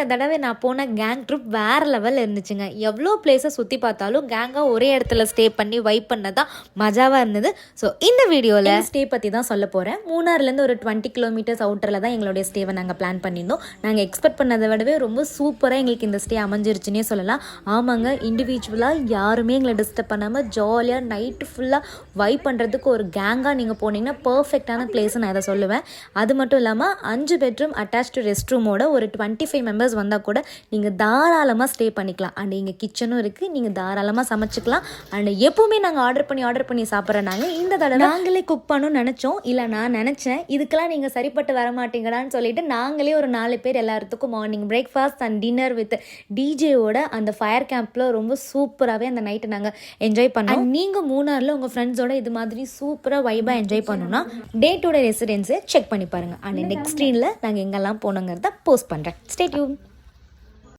இந்த தடவை நான் போன கேங் ட்ரிப் வேறு லெவலில் இருந்துச்சுங்க. எவ்வளோ பிளேஸை சுற்றி பார்த்தாலும் கேங்காக ஒரே இடத்துல ஸ்டே பண்ணி வைப் பண்ணதான் மஜாவாக இருந்தது. ஸோ இந்த வீடியோவில் ஸ்டே பற்றி தான் சொல்ல போகிறேன். மூணாறுலேருந்து ஒரு 20 கிலோமீட்டர்ஸ் அவுட்டரில் தான் எங்களுடைய ஸ்டேவை நாங்கள் பிளான் பண்ணியிருந்தோம். நாங்கள் எக்ஸ்பெக்ட் பண்ணதை விடவே ரொம்ப சூப்பராக எங்களுக்கு இந்த ஸ்டே அமைஞ்சிருச்சுன்னே சொல்லலாம். ஆமாங்க, இண்டிவிஜுவலாக யாருமே எங்களை டிஸ்டர்ப் பண்ணாமல் ஜாலியாக நைட்டு ஃபுல்லாக வைப் பண்ணுறதுக்கு ஒரு கேங்காக நீங்கள் போனீங்கன்னா பர்ஃபெக்டான பிளேஸ் நான் இதை சொல்லுவேன். அது மட்டும் இல்லாமல் 5 பெட்ரூம் அட்டாச்டு ரெஸ்ட் ரூமோட ஒரு 25 மெம்பர்ஸ் வந்தால் கூட நீங்கள் தாராளமாக ஸ்டே பண்ணிக்கலாம். அண்ட் இங்கே கிச்சனும் இருக்குது, நீங்கள் தாராளமாக சமைச்சிக்கலாம். அண்ட் எப்போவுமே நாங்கள் ஆர்டர் பண்ணி சாப்பிட்றேன். இந்த தடவை நாங்களே குக் பண்ணணும்னு நினச்சோம். இல்லை, நான் நினச்சேன் இதுக்கெல்லாம் நீங்கள் சரிப்பட்டு வர மாட்டீங்கடான்னு சொல்லிட்டு நாங்களே ஒரு 4 பேர் எல்லாத்துக்கும் morning breakfast and dinner with டிஜேவோட அந்த ஃபயர் கேம்பில் ரொம்ப சூப்பராகவே அந்த நைட்டை நாங்கள் என்ஜாய் பண்ணோம். நீங்கள் மூணாரில் உங்கள் ஃப்ரெண்ட்ஸோட இது மாதிரி சூப்பராக வைபாக என்ஜாய் பண்ணணும்னா டேட்டோட ரெசிடென்ஸை செக் பண்ணி பாருங்கள். அண்ட் நெக்ஸ்ட் ஸ்க்ரீனில் நாங்கள் எங்கெல்லாம் போனோங்கிறத போஸ்ட் பண்ணுறேன். Stay tune.